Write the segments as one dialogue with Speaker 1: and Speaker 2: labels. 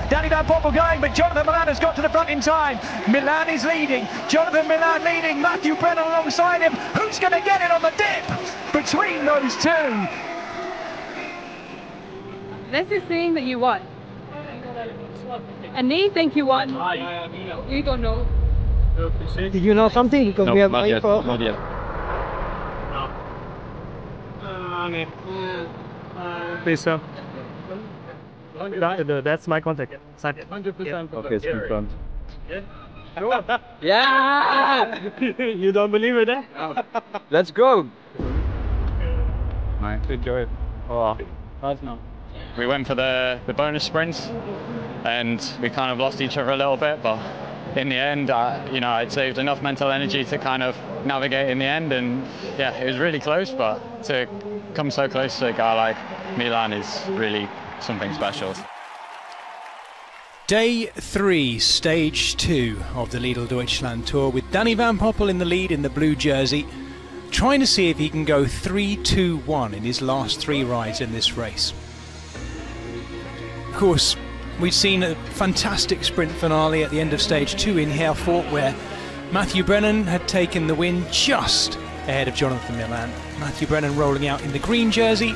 Speaker 1: Danny Van Poppel going, but Jonathan Milan has got to the front in time. Milan is leading. Jonathan Milan leading. Matthew Brennan alongside him. Who's going to get it on the dip between those two?
Speaker 2: This is saying that you won. And they think you won. You don't know.
Speaker 3: Did you know something? Because
Speaker 4: no,
Speaker 3: we have
Speaker 4: not yet.
Speaker 3: info.
Speaker 4: Not yet.
Speaker 5: Please, sir. That's my contact.
Speaker 4: 100%. Okay, it's confirmed.
Speaker 5: Yeah! You don't believe it, eh?
Speaker 4: Let's go! Nice, enjoy it.
Speaker 5: Oh, that's not.
Speaker 6: We went for the bonus sprints and we kind of lost each other a little bit, but in the end, you know, I'd saved enough mental energy to kind of navigate in the end, and yeah, it was really close, but to come so close to a guy like Milan is really something special.
Speaker 7: Day 3, stage 2 of the Lidl Deutschland Tour, with Danny Van Poppel in the lead in the blue jersey, trying to see if he can go 3-2-1 in his last 3 rides in this race. Of course, we'd seen a fantastic sprint finale at the end of stage 2 in Herford, where Matthew Brennan had taken the win just ahead of Jonathan Milan. Matthew Brennan rolling out in the green jersey,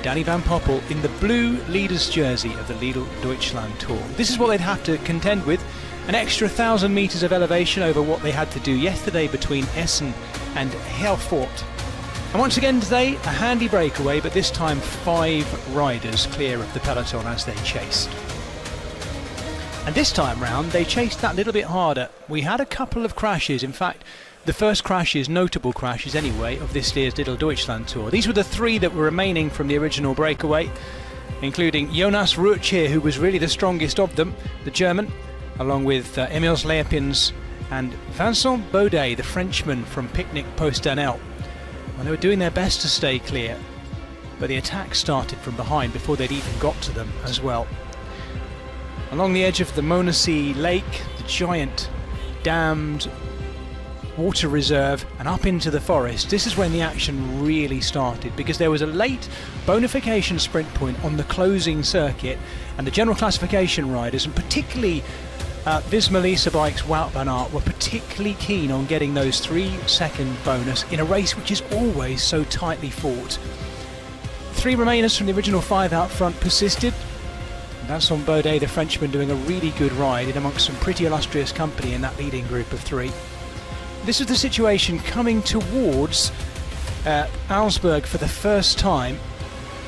Speaker 7: Danny Van Poppel in the blue leader's jersey of the Lidl Deutschland Tour. This is what they'd have to contend with, an extra 1,000 metres of elevation over what they had to do yesterday between Essen and Herford. And once again today, a handy breakaway, but this time 5 riders clear of the peloton as they chased. And this time round, they chased that little bit harder. We had a couple of crashes, in fact, the first crashes, notable crashes anyway, of this year's Lidl Deutschland Tour. These were the 3 that were remaining from the original breakaway, including Jonas Rutsch here, who was really the strongest of them, the German, along with Emils Leepins and Vincent Baudet, the Frenchman from Picnic Post-Danel. Well, they were doing their best to stay clear, but the attack started from behind before they'd even got to them as well. Along the edge of the Monasee Lake, the giant dammed water reserve, and up into the forest, this is when the action really started, because there was a late bonification sprint point on the closing circuit, and the general classification riders, and particularly Visma Lease bikes Wout van Aert, were particularly keen on getting those 3-second bonus in a race which is always so tightly fought. 3 remainers from the original 5 out front persisted. Vincent Baudet, the Frenchman, doing a really good ride in amongst some pretty illustrious company in that leading group of 3. This is the situation coming towards Augsburg for the first time.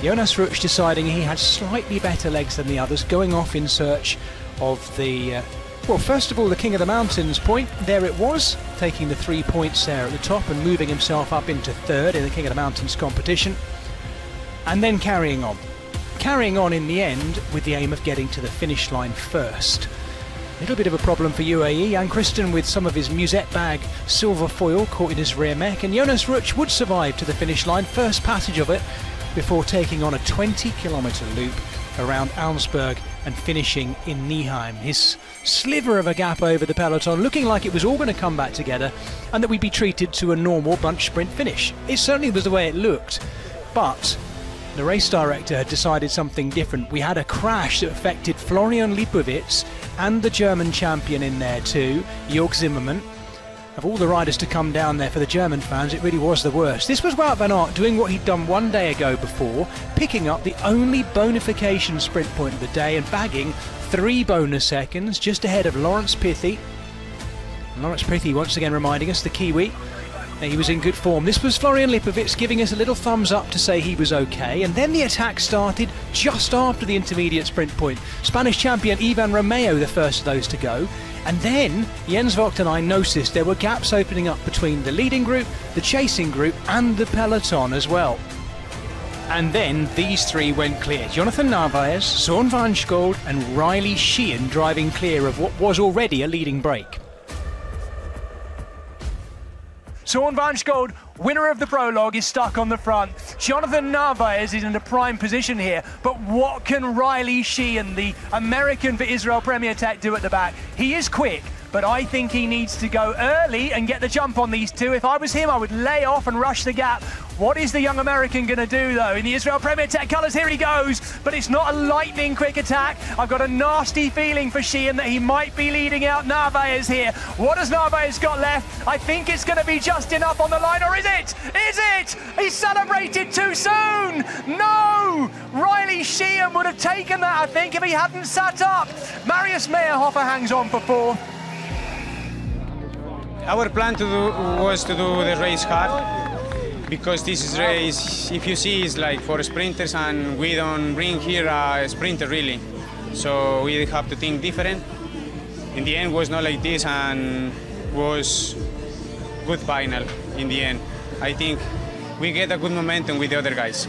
Speaker 7: Jonas Rutsch deciding he had slightly better legs than the others, going off in search of the, well, first of all, the King of the Mountains point. There it was, taking the 3 points there at the top and moving himself up into 3rd in the King of the Mountains competition. And then carrying on. Carrying on in the end with the aim of getting to the finish line first. A little bit of a problem for UAE. Jan Christen with some of his musette bag silver foil caught in his rear mech, and Jonas Rutsch would survive to the finish line, first passage of it, before taking on a 20-kilometre loop around Augsburg and finishing in Nieheim. His sliver of a gap over the peloton, looking like it was all going to come back together and that we'd be treated to a normal bunch sprint finish. It certainly was the way it looked, but the race director had decided something different. We had a crash that affected Florian Lipowitz and the German champion in there too, Jörg Zimmermann. Of all the riders to come down there for the German fans, it really was the worst. This was Wout van Aert doing what he'd done 1 day ago before, picking up the only bonification sprint point of the day and bagging 3 bonus seconds just ahead of Laurens Pithy. Laurens Pithy once again reminding us, the Kiwi, he was in good form. This was Florian Lipowitz giving us a little thumbs up to say he was okay, and then the attack started just after the intermediate sprint point. Spanish champion Ivan Romeo, the first of those to go, and then Jens Vogt and I noticed there were gaps opening up between the leading group, the chasing group and the peloton as well. And then these 3 went clear. Jhonatan Narváez, Waerenskjold and Riley Sheehan driving clear of what was already a leading break.
Speaker 1: Waerenskjold, winner of the prologue, is stuck on the front. Jhonatan Narváez is in a prime position here, but what can Riley Sheehan, the American for Israel Premier Tech, do at the back? He is quick, but I think he needs to go early and get the jump on these 2. If I was him, I would lay off and rush the gap. What is the young American going to do, though? In the Israel Premier Tech colours, here he goes, but it's not a lightning-quick attack. I've got a nasty feeling for Sheehan that he might be leading out Narváez here. What has Narváez got left? I think it's going to be just enough on the line, or is it? Is it? He celebrated too soon! No! Riley Sheehan would have taken that, I think, if he hadn't sat up. Marius Meyerhofer hangs on for fourth.
Speaker 8: Our plan was to do the race hard, because this race, if you see, is like for sprinters, and we don't bring here a sprinter really. So we have to think different. In the end, was not like this, and was good final in the end. I think we get a good momentum with the other guys.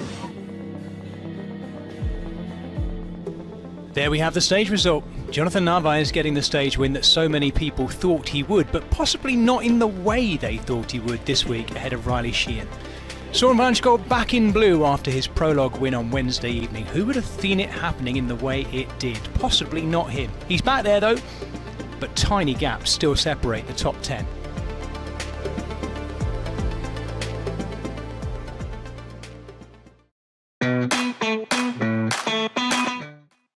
Speaker 7: There we have the stage result. Jhonatan Narváez getting the stage win that so many people thought he would, but possibly not in the way they thought he would this week ahead of Riley Sheehan. Waerenskjold back in blue after his prologue win on Wednesday evening. Who would have seen it happening in the way it did? Possibly not him. He's back there though, but tiny gaps still separate the top 10.